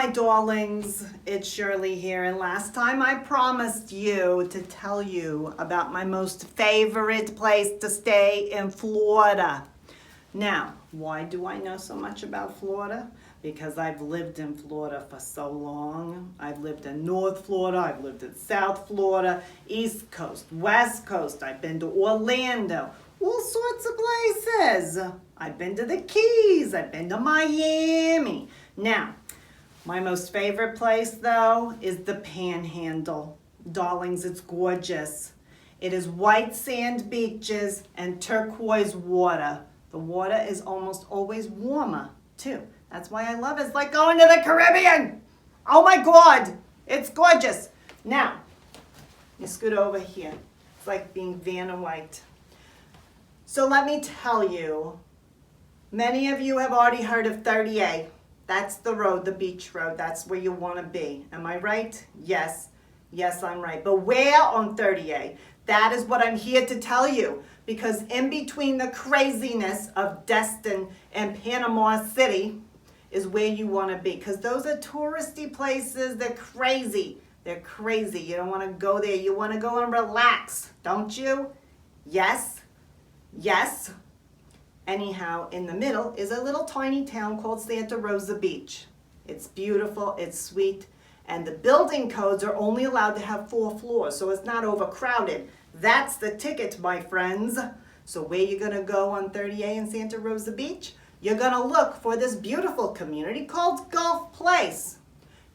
my darlings, it's Shirley here, and last time I promised you to tell you about my most favorite place to stay in Florida. Now, why do I know so much about Florida? Because I've lived in Florida for so long. I've lived in North Florida, I've lived in South Florida, East Coast, West Coast, I've been to Orlando, all sorts of places. I've been to the Keys, I've been to Miami. Now, my most favorite place though is the Panhandle. Darlings, it's gorgeous. It is white sand beaches and turquoise water. The water is almost always warmer too. That's why I love it. It's like going to the Caribbean. Oh my God, it's gorgeous. Now, you scoot over here. It's like being Vanna White. So let me tell you, many of you have already heard of 30A. That's the road, the beach road. That's where you want to be. Am I right? Yes. Yes, I'm right. But where on 30A? That is what I'm here to tell you. Because in between the craziness of Destin and Panama City is where you want to be. Because those are touristy places. They're crazy. They're crazy. You don't want to go there. You want to go and relax, don't you? Yes. Yes. Anyhow, in the middle is a little tiny town called Santa Rosa Beach. It's beautiful, it's sweet, and the building codes are only allowed to have 4 floors, so it's not overcrowded. That's the ticket, my friends. So where you gonna go on 30A in Santa Rosa Beach? You're gonna look for this beautiful community called Gulf Place.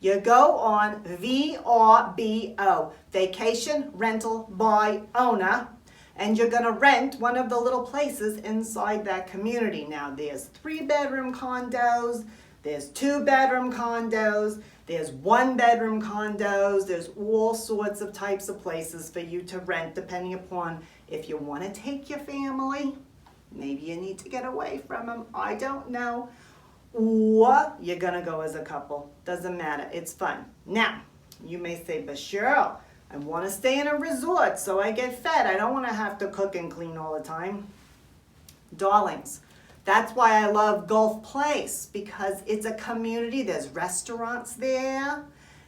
You go on VRBO, Vacation Rental by Owner, and you're going to rent one of the little places inside that community. Now, there's 3-bedroom condos, there's 2-bedroom condos, there's 1-bedroom condos, there's all sorts of types of places for you to rent depending upon if you want to take your family, maybe you need to get away from them, I don't know, or you're going to go as a couple. Doesn't matter, it's fun. Now, you may say, but Cheryl, I want to stay in a resort so I get fed. I don't want to have to cook and clean all the time. Darlings, that's why I love Gulf Place, because it's a community. There's restaurants there.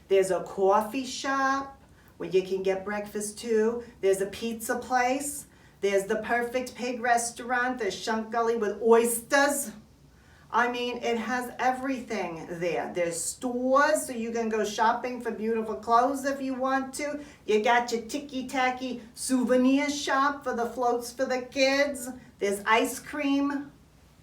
There's a coffee shop where you can get breakfast too. There's a pizza place. There's the Perfect Pig restaurant. There's Shunk Gully with oysters. I mean, it has everything there. There's stores, so you can go shopping for beautiful clothes if you want to. You got your ticky-tacky souvenir shop for the floats for the kids. There's ice cream.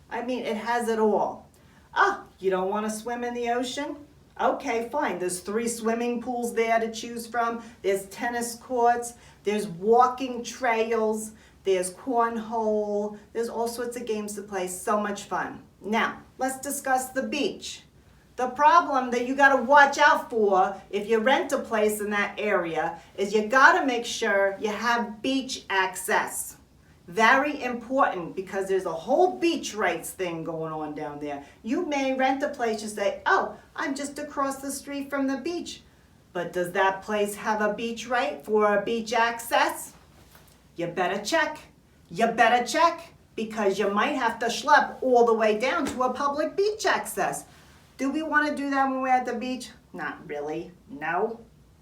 I mean, it has it all. Ah, you don't want to swim in the ocean? Okay, fine. There's 3 swimming pools there to choose from. There's tennis courts. There's walking trails. There's cornhole. There's all sorts of games to play. So much fun. Now, let's discuss the beach. The problem that you got to watch out for if you rent a place in that area is you got to make sure you have beach access. Very important, because there's a whole beach rights thing going on down there. You may rent a place and say, oh, I'm just across the street from the beach. But does that place have a beach right for a beach access? You better check. You better check. Because you might have to schlep all the way down to a public beach access. Do we want to do that when we're at the beach? Not really. No.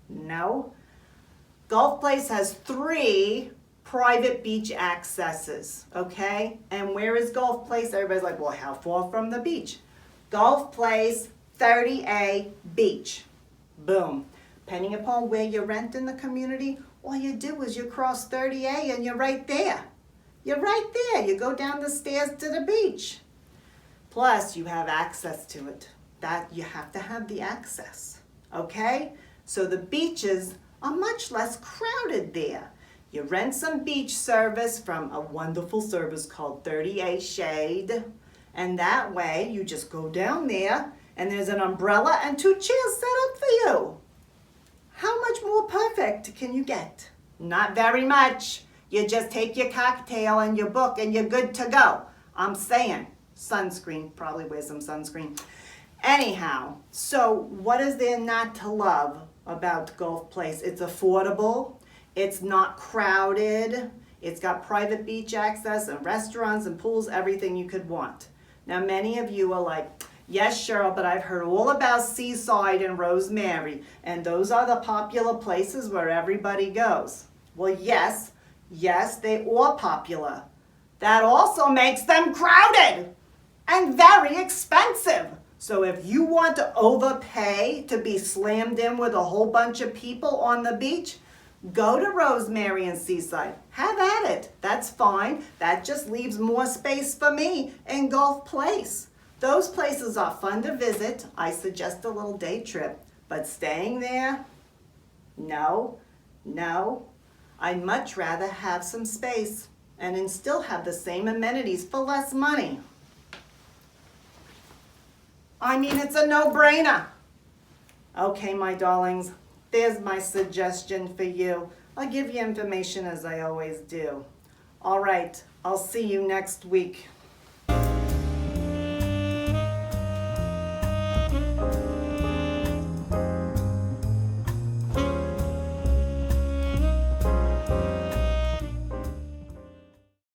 No. Gulf Place has 3 private beach accesses, okay? And where is Gulf Place? Everybody's like, well, how far from the beach? Gulf Place, 30A Beach. Boom. Depending upon where you rent in the community, all you do is you cross 30A and you're right there. You're right there. You go down the stairs to the beach. Plus, you have access to it. That you have to have the access, okay? So the beaches are much less crowded there. You rent some beach service from a wonderful service called 30A Shade, and that way you just go down there and there's an umbrella and 2 chairs set up for you. How much more perfect can you get? Not very much. You just take your cocktail and your book and you're good to go. I'm saying, sunscreen, probably wear some sunscreen. Anyhow, so what is there not to love about Gulf Place? It's affordable, it's not crowded, it's got private beach access and restaurants and pools, everything you could want. Now many of you are like, Yes, Cheryl, but I've heard all about Seaside and Rosemary, and those are the popular places where everybody goes. Well, yes, they are popular. That also makes them crowded and very expensive. So if you want to overpay to be slammed in with a whole bunch of people on the beach, go to Rosemary and Seaside. Have at it. That's fine. That just leaves more space for me in Gulf Place. Those places are fun to visit. I suggest a little day trip. But staying there? No. I'd much rather have some space and still have the same amenities for less money. I mean, it's a no-brainer. Okay, my darlings, there's my suggestion for you. I'll give you information as I always do. All right, I'll see you next week.